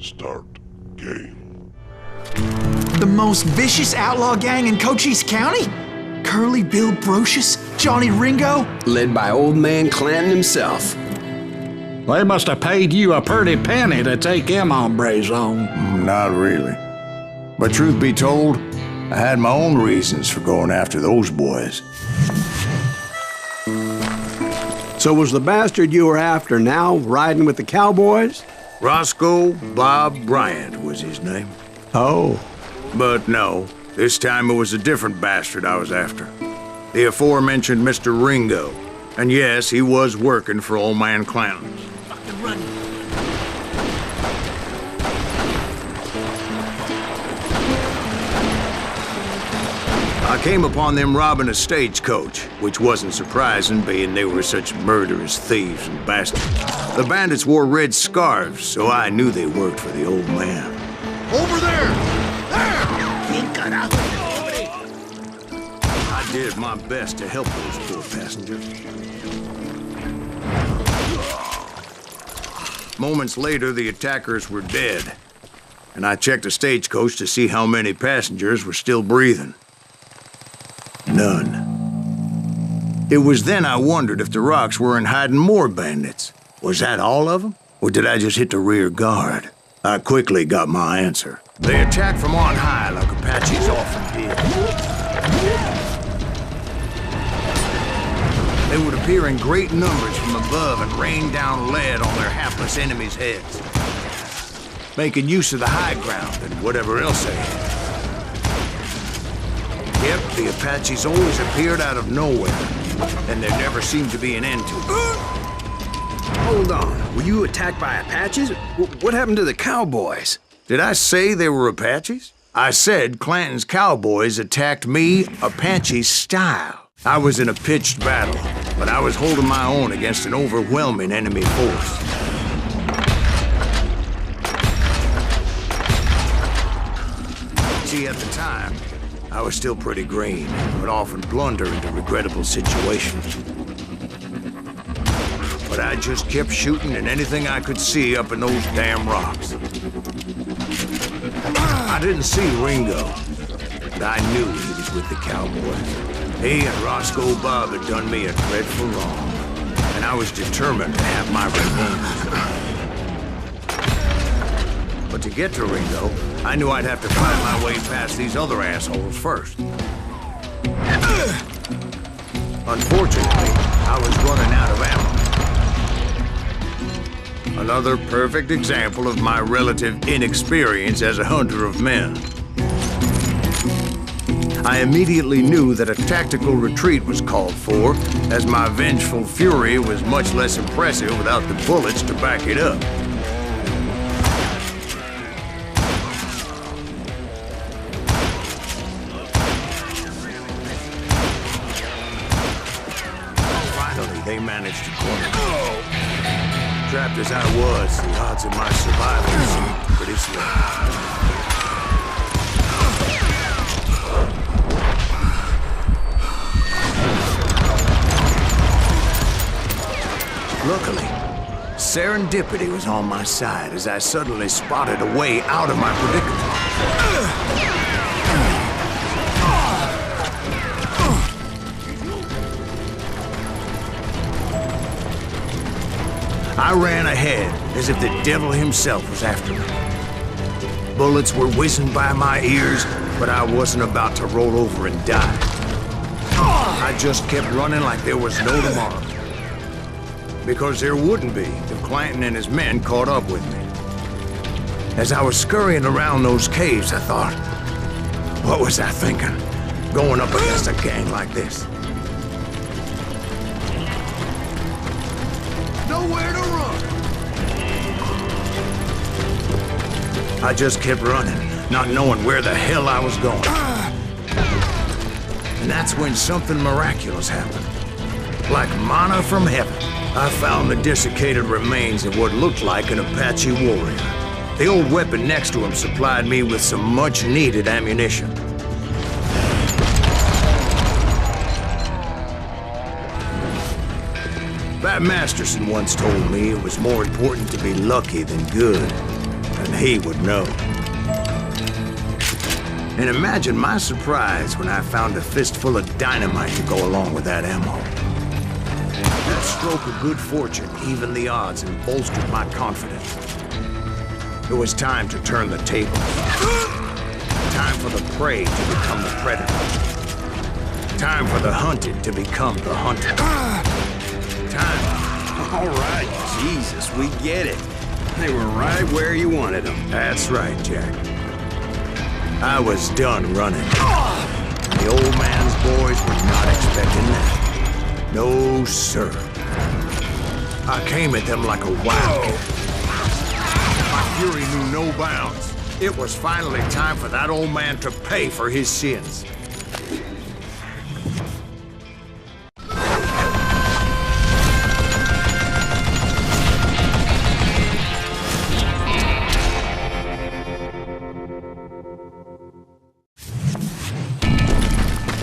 Start game. The most vicious outlaw gang in Cochise County? Curly Bill Brocious? Johnny Ringo? Led by old man Clanton himself. They must have paid you a pretty penny to take them hombres on. Not really. But truth be told, I had my own reasons for going after those boys. So was the bastard you were after now riding with the cowboys? Roscoe Bob Bryant was his name. Oh. But no, this time it was a different bastard I was after. The aforementioned Mr. Ringo. And yes, he was working for old man Clanton. I came upon them robbing a stagecoach, which wasn't surprising, being they were such murderous thieves and bastards. The bandits wore red scarves, so I knew they worked for the old man. Over there! I did my best to help those poor passengers. Moments later, the attackers were dead, and I checked the stagecoach to see how many passengers were still breathing. None. It was then I wondered if the rocks weren't hiding more bandits. Was that all of them? Or did I just hit the rear guard? I quickly got my answer. They attacked from on high like Apaches often did. They would appear in great numbers from above and rain down lead on their hapless enemies' heads, making use of the high ground and whatever else they had. Yep, the Apaches always appeared out of nowhere, and there never seemed to be an end to it. Hold on. Were you attacked by Apaches? What happened to the cowboys? Did I say they were Apaches? I said Clanton's cowboys attacked me Apache style. I was in a pitched battle, but I was holding my own against an overwhelming enemy force. See, at the time, I was still pretty green, but often blunder into regrettable situations. But I just kept shooting at anything I could see up in those damn rocks. I didn't see Ringo, but I knew he was with the cowboys. He and Roscoe Bob had done me a dreadful wrong, and I was determined to have my revenge. But to get to Ringo, I knew I'd have to find my way past these other assholes first. Unfortunately, I was running out of ammo. Another perfect example of my relative inexperience as a hunter of men. I immediately knew that a tactical retreat was called for, as my vengeful fury was much less impressive without the bullets to back it up. Finally, they managed to corner me. Trapped as I was, the odds of my survival seemed pretty slim. Luckily, serendipity was on my side as I suddenly spotted a way out of my predicament. I ran ahead as if the devil himself was after me. Bullets were whizzing by my ears, but I wasn't about to roll over and die. I just kept running like there was no tomorrow. Because there wouldn't be if Clanton and his men caught up with me. As I was scurrying around those caves, I thought, what was I thinking? Going up against a gang like this? Nowhere to run! I just kept running, not knowing where the hell I was going. And that's when something miraculous happened. Like manna from heaven. I found the desiccated remains of what looked like an Apache warrior. The old weapon next to him supplied me with some much-needed ammunition. Bat Masterson once told me it was more important to be lucky than good. And he would know. And imagine my surprise when I found a fistful of dynamite to go along with that ammo. That stroke of good fortune evened the odds and bolstered my confidence. It was time to turn the table. Time for the prey to become the predator. Time for the hunted to become the hunter. Time. All right, Jesus, we get it. They were right where you wanted them. That's right, Jack. I was done running. The old man's boys were not expecting that. No, sir. I came at them like a wildcat. My fury knew no bounds. It was finally time for that old man to pay for his sins.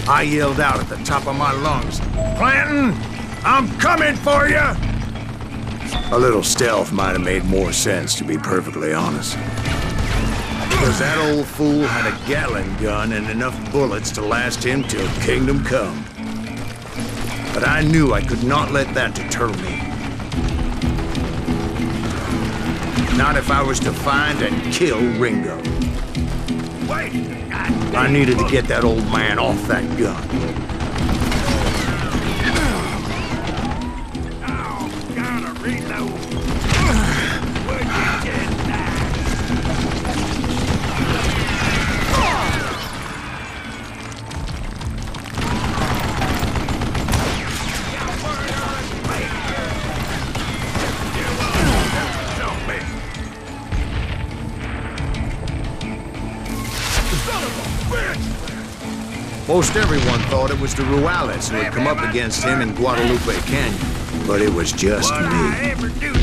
I yelled out at the top of my lungs, "Clanton, I'm coming for you!" A little stealth might have made more sense, to be perfectly honest. Because that old fool had a Gatling gun and enough bullets to last him till kingdom come. But I knew I could not let that deter me. Not if I was to find and kill Ringo. Wait! I needed to get that old man off that gun. Oh, gotta reload. Would you get that? Most everyone thought it was the Ruales who had come up against him in Guadalupe Canyon, but it was just me. Ever do to